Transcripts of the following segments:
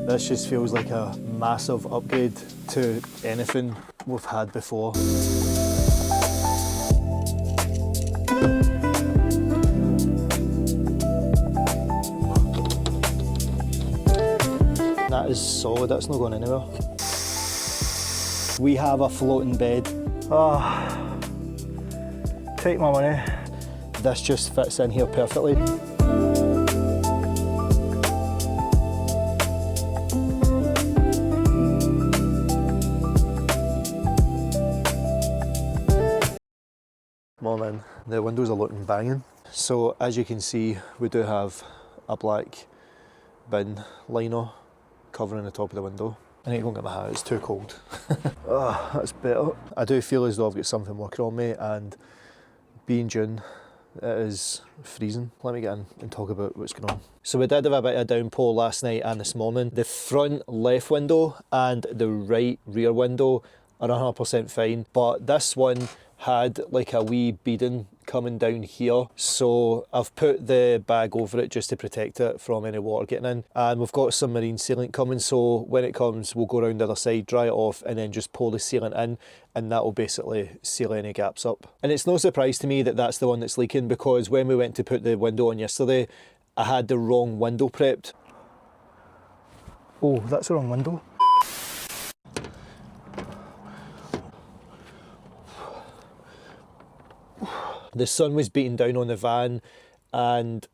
This just feels like a massive upgrade to anything we've had before. That is solid, that's not going anywhere. We have a floating bed. Oh, take my money. This just fits in here perfectly. Morning. The windows are looking banging. So as you can see, we do have a black bin liner covering the top of the window. I need to go and get my hat, it's too cold. Oh, that's better. I do feel as though I've got something working on me, and being June, it is freezing. Let me get in and talk about what's going on. So we did have a bit of downpour last night and this morning. The front left window and the right rear window are 100% fine, but this one had like a wee beading coming down here, so I've put the bag over it just to protect it from any water getting in, and we've got some marine sealant coming, so when it comes we'll go around the other side, dry it off, and then just pull the sealant in, and that will basically seal any gaps up. And it's no surprise to me that that's the one that's leaking, because when we went to put the window on yesterday, I had the wrong window prepped. Oh, that's the wrong window. The sun was beating down on the van and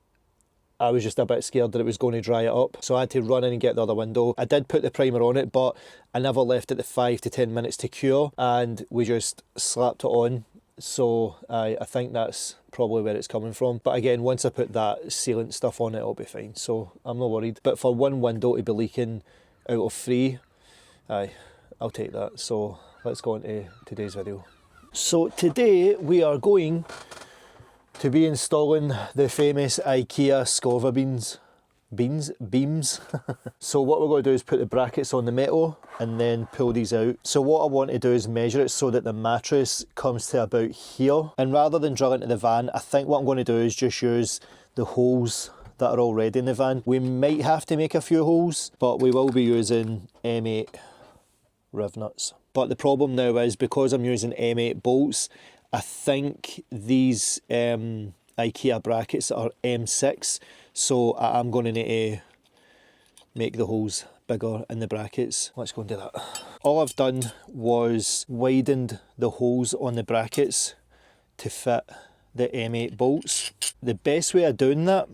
I was just a bit scared that it was going to dry it up. So I had to run in and get the other window. I did put the primer on it, but I never left it the 5 to 10 minutes to cure, and we just slapped it on. So I think that's probably where it's coming from. But again, once I put that sealant stuff on it, it'll be fine. So I'm not worried. But for one window to be leaking out of 3, I'll take that. So let's go on to today's video. So today we are going to be installing the famous IKEA Skorva beams. So what we're going to do is put the brackets on the metal and then pull these out. So what I want to do is measure it so that the mattress comes to about here, and rather than drill into the van, I think what I'm going to do is just use the holes that are already in the van. We might have to make a few holes, but we will be using M8 riv nuts. But the problem now is, because I'm using M8 bolts, I think these IKEA brackets are M6, so I'm going to need to make the holes bigger in the brackets. Let's go and do that. All I've done was widened the holes on the brackets to fit the M8 bolts. The best way of doing that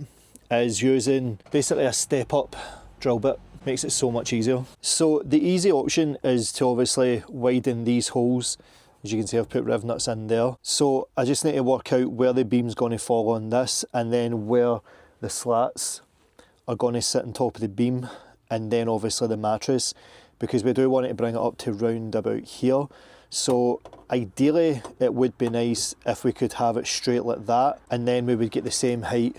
is using basically a step up drill bit. Makes it so much easier. So the easy option is to obviously widen these holes. As you can see, I've put riv nuts in there. So I just need to work out where the beam's going to fall on this, and then where the slats are going to sit on top of the beam, and then obviously the mattress, because we do want it to bring it up to round about here. So ideally it would be nice if we could have it straight like that, and then we would get the same height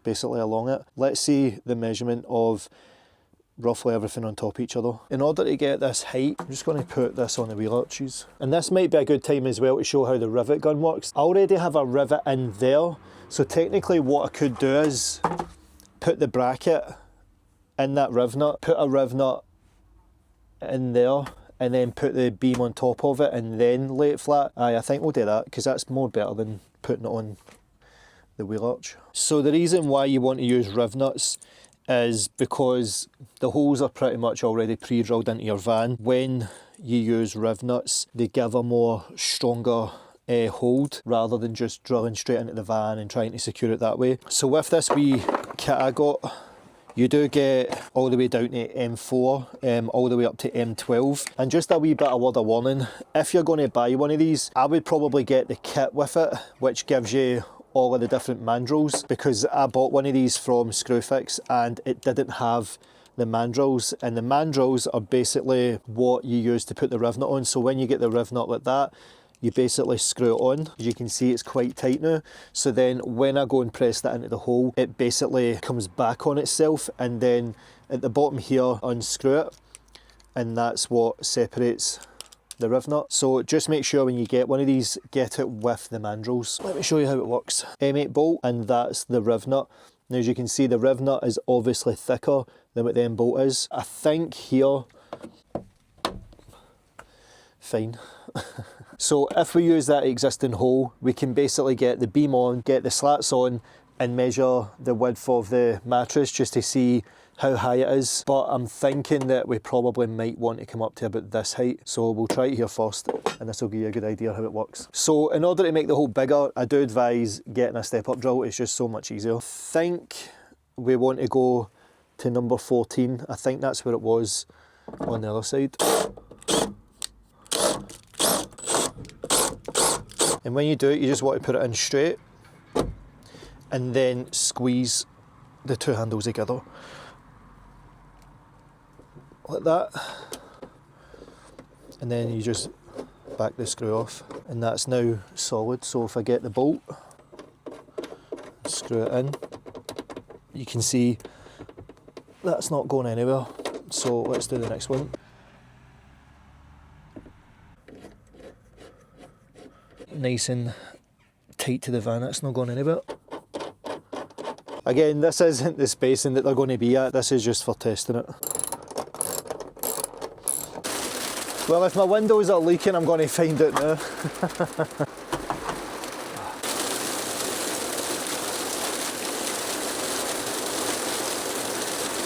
basically along it. Let's see the measurement of roughly everything on top of each other. In order to get this height, I'm just going to put this on the wheel arches. And this might be a good time as well to show how the rivet gun works. I already have a rivet in there, so technically what I could do is put the bracket in that riv nut, put a riv nut in there, and then put the beam on top of it and then lay it flat. I think we'll do that, because that's more better than putting it on the wheel arch. So the reason why you want to use riv nuts is because the holes are pretty much already pre-drilled into your van. When you use riv nuts, they give a more stronger hold, rather than just drilling straight into the van and trying to secure it that way. So with this wee kit I got, you do get all the way down to M4, all the way up to M12. And just a wee bit of word of warning, if you're going to buy one of these, I would probably get the kit with it, which gives you all of the different mandrels, because I bought one of these from Screwfix and it didn't have the mandrels, and the mandrels are basically what you use to put the riv nut on. So when you get the riv nut like that, you basically screw it on. As you can see, it's quite tight now, so then when I go and press that into the hole, it basically comes back on itself, and then at the bottom here, unscrew it, and that's what separates the riv nut. So just make sure when you get one of these, get it with the mandrels. Let me show you how it works. M8 bolt, and that's the riv nut. Now as you can see, the riv nut is obviously thicker than what the end bolt is. I think here, fine. So if we use that existing hole, we can basically get the beam on, get the slats on, and measure the width of the mattress just to see how high it is. But I'm thinking that we probably might want to come up to about this height. So we'll try it here first, and this will give you a good idea how it works. So in order to make the hole bigger, I do advise getting a step-up drill. It's just so much easier. I think we want to go to number 14. I think that's where it was on the other side. And when you do it, you just want to put it in straight and then squeeze the two handles together. Like that. And then you just back the screw off. And that's now solid. So if I get the bolt, screw it in, you can see that's not going anywhere. So let's do the next one. Nice and tight to the van, that's not going anywhere. Again, this isn't the spacing that they're going to be at, this is just for testing it. Well, if my windows are leaking, I'm going to find out now.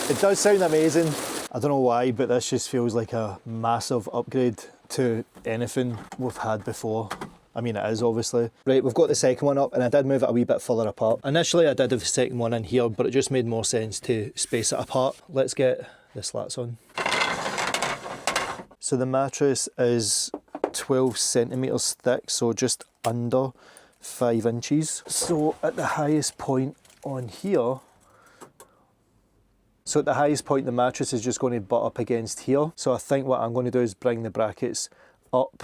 It does sound amazing. I don't know why, but this just feels like a massive upgrade to anything we've had before. I mean, it is obviously. Right, we've got the second one up, and I did move it a wee bit further apart. Initially I did have the second one in here, but it just made more sense to space it apart. Let's get the slats on. So the mattress is 12 centimetres thick, so just under 5 inches. So at the highest point on here, the mattress is just going to butt up against here. So I think what I'm going to do is bring the brackets up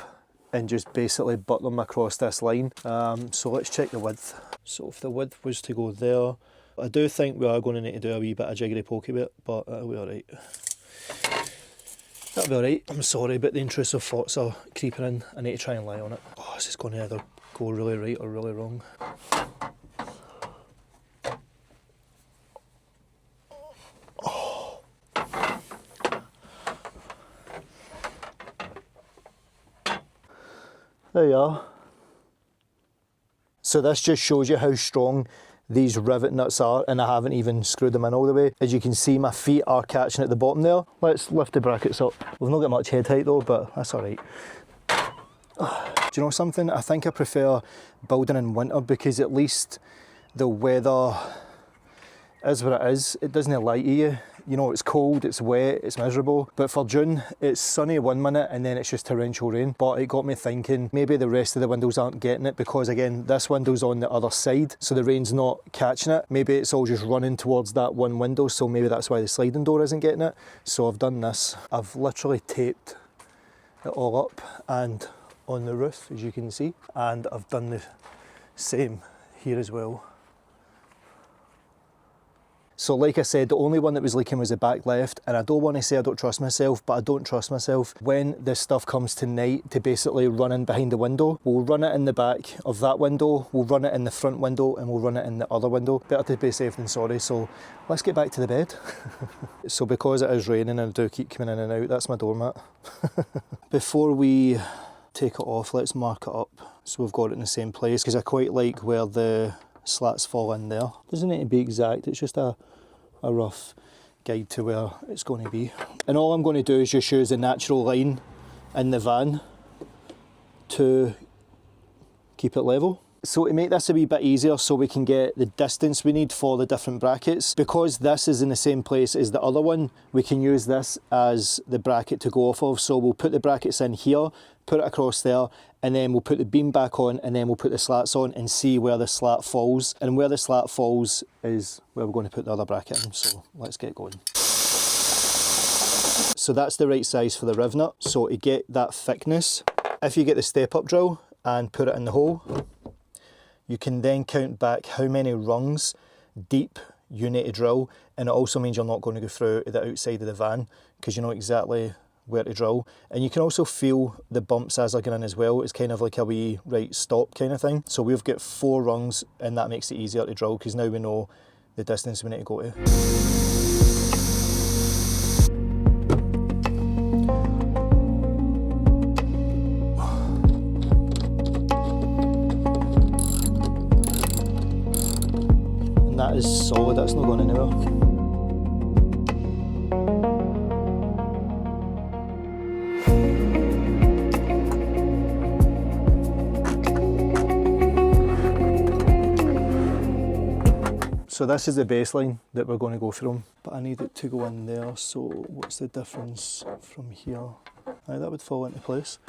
and just basically butt them across this line. So let's check the width. So if the width was to go there, I do think we are going to need to do a wee bit of jiggery pokey bit, but that'll be alright. That'll be alright. I'm sorry, but the intrusive thoughts are creeping in. I need to try and lie on it. Oh, this is going to either go really right or really wrong. There you are. So this just shows you how strong these rivet nuts are, and I haven't even screwed them in all the way. As you can see, my feet are catching at the bottom there. Let's lift the brackets up. We've not got much head height though, but that's alright. Do you know something? I think I prefer building in winter because at least the weather is what it is. It doesn't lie to you. You know, it's cold, it's wet, it's miserable. But for June, it's sunny one minute and then it's just torrential rain. But it got me thinking, maybe the rest of the windows aren't getting it because again, this window's on the other side, so the rain's not catching it. Maybe it's all just running towards that one window, so maybe that's why the sliding door isn't getting it. So I've done this. I've literally taped it all up and on the roof, as you can see. And I've done the same here as well. So like I said, the only one that was leaking was the back left, and I don't want to say I don't trust myself, but I don't trust myself when this stuff comes to night to basically run in behind the window. We'll run it in the back of that window, we'll run it in the front window, and we'll run it in the other window. Better to be safe than sorry, so let's get back to the bed. So because it is raining and I do keep coming in and out, that's my doormat. Before we take it off, let's mark it up so we've got it in the same place, because I quite like where the slats fall in there. Doesn't need to be exact, it's just a rough guide to where it's going to be. And all I'm going to do is just use the natural line in the van to keep it level. So to make this a wee bit easier so we can get the distance we need for the different brackets, because this is in the same place as the other one, we can use this as the bracket to go off of. So we'll put the brackets in here, put it across there, and then we'll put the beam back on, and then we'll put the slats on and see where the slat falls. And where the slat falls is where we're going to put the other bracket in. So let's get going. So that's the right size for the riv nut. So to get that thickness, if you get the step-up drill and put it in the hole, you can then count back how many rungs deep you need to drill, and it also means you're not going to go through the outside of the van because you know exactly where to drill. And you can also feel the bumps as they're going in as well. It's kind of like a wee right stop kind of thing. So we've got 4 rungs, and that makes it easier to drill because now we know the distance we need to go to. that's not going anywhere. So this is the baseline that we're going to go from, but I need it to go in there, so what's the difference from here? Aye, that would fall into place.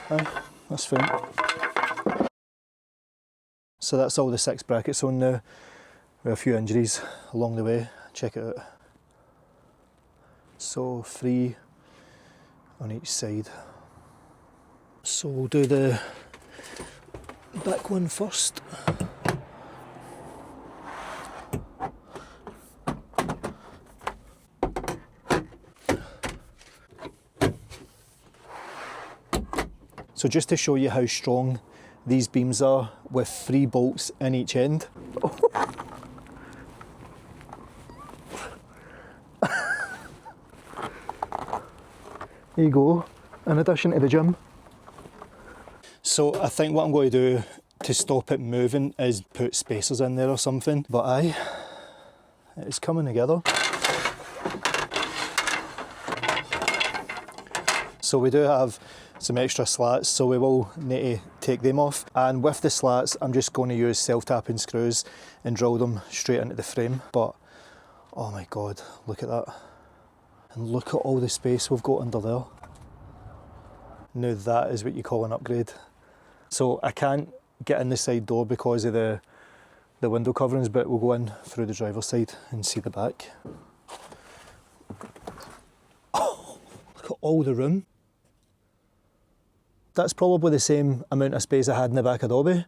Aye, that's fine. So that's all the 6 brackets on now, with a few injuries along the way. Check it out. So 3 on each side. So we'll do the back one first. So just to show you how strong these beams are, with 3 bolts in each end. There you go, in addition to the gym. So I think what I'm going to do to stop it moving is put spacers in there or something, but aye, it's coming together. So we do have some extra slats, so we will need to take them off. And with the slats, I'm just going to use self-tapping screws and drill them straight into the frame. But, oh my God, look at that. And look at all the space we've got under there. Now that is what you call an upgrade. So I can't get in the side door because of the window coverings, but we'll go in through the driver's side and see the back. Oh, look at all the room. That's probably the same amount of space I had in the back of Dobby.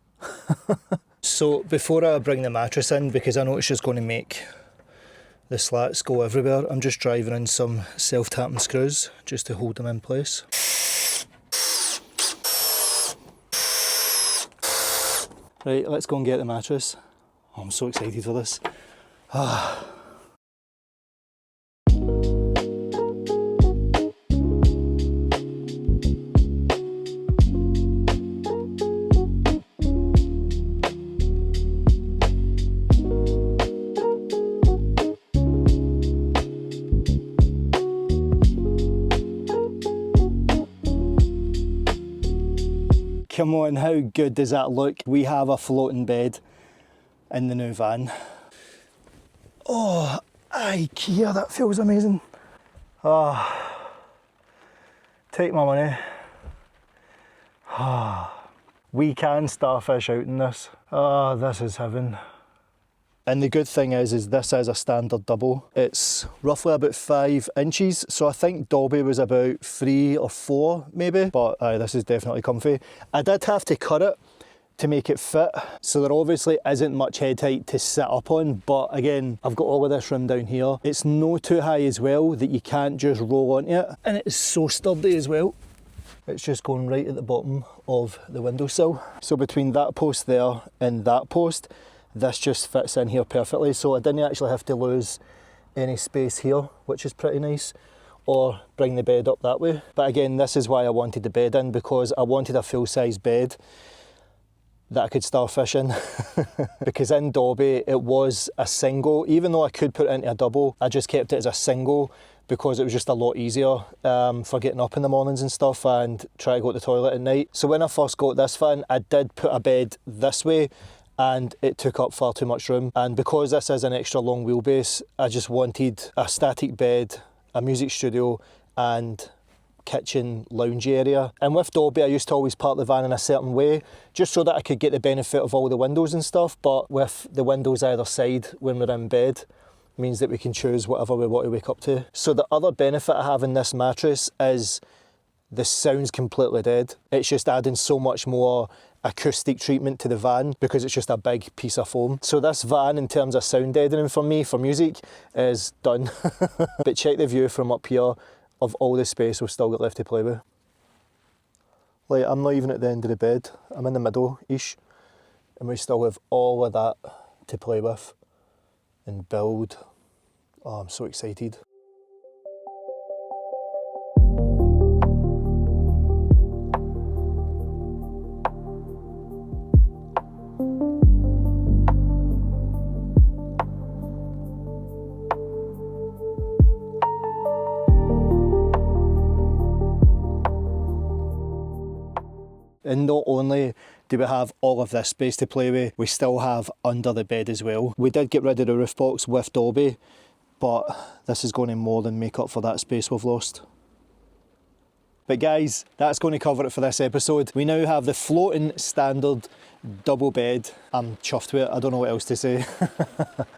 So before I bring the mattress in, because I know it's just going to make the slats go everywhere, I'm just driving in some self-tapping screws just to hold them in place. Right, let's go and get the mattress. Oh, I'm so excited for this. Come on, how good does that look? We have a floating bed in the new van. Oh, IKEA, that feels amazing. Take my money. We can starfish out in this. This is heaven. And the good thing is this is a standard double. It's roughly about 5 inches. So I think Dobby was about 3 or 4 maybe, but this is definitely comfy. I did have to cut it to make it fit. So there obviously isn't much head height to sit up on, but again, I've got all of this room down here. It's no too high as well that you can't just roll onto it. And it is so sturdy as well. It's just going right at the bottom of the windowsill. So between that post there and that post, this just fits in here perfectly, so I didn't actually have to lose any space here, which is pretty nice, or bring the bed up that way. But again, this is why I wanted the bed in, because I wanted a full-size bed that I could starfish in. Because in Dobby, it was a single. Even though I could put it into a double, I just kept it as a single because it was just a lot easier for getting up in the mornings and stuff and try to go to the toilet at night. So when I first got this van, I did put a bed this way, and it took up far too much room. And because this is an extra long wheelbase, I just wanted a static bed, a music studio and kitchen lounge area. And with Dobby, I used to always park the van in a certain way, just so that I could get the benefit of all the windows and stuff. But with the windows either side when we're in bed, means that we can choose whatever we want to wake up to. So the other benefit I have in this mattress is the sound's completely dead. It's just adding so much more acoustic treatment to the van because it's just a big piece of foam. So this van, in terms of sound deadening for me, for music, is done. But check the view from up here of all the space we've still got left to play with. Like, I'm not even at the end of the bed. I'm in the middle-ish, and we still have all of that to play with and build. Oh, I'm so excited. And not only do we have all of this space to play with, we still have under the bed as well. We did get rid of the roof box with Dobby, but this is going to more than make up for that space we've lost. But guys, that's going to cover it for this episode. We now have the floating standard double bed. I'm chuffed with it, I don't know what else to say.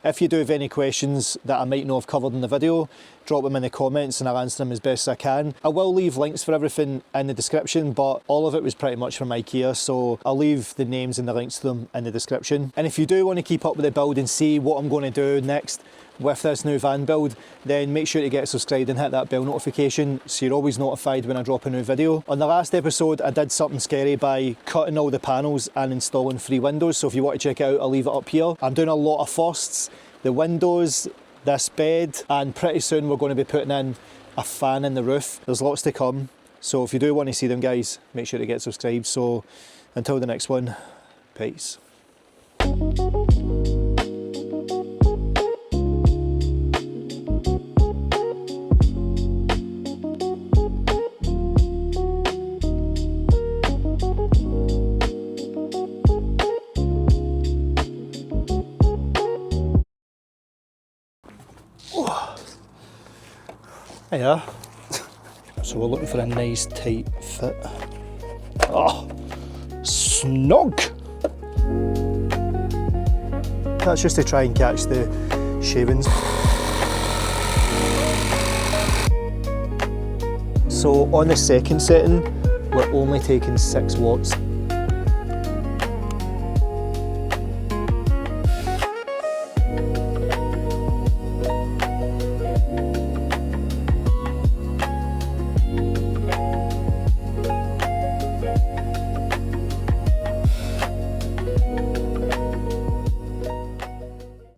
If you do have any questions that I might not have covered in the video, drop them in the comments and I'll answer them as best as I can. I will leave links for everything in the description, but all of it was pretty much from IKEA, so I'll leave the names and the links to them in the description. And if you do want to keep up with the build and see what I'm going to do next with this new van build, then make sure to get subscribed and hit that bell notification so you're always notified when I drop a new video. On the last episode I did something scary by cutting all the panels and installing 3 windows, so if you want to check it out I'll leave it up here. I'm doing a lot of firsts, the windows, this bed, and pretty soon we're going to be putting in a fan in the roof. There's lots to come, so if you do want to see them guys, make sure to get subscribed. So until the next one, peace. Hiya. So we're looking for a nice tight fit. Oh, snug! That's just to try and catch the shavings. So on the second setting, we're only taking 6 watts.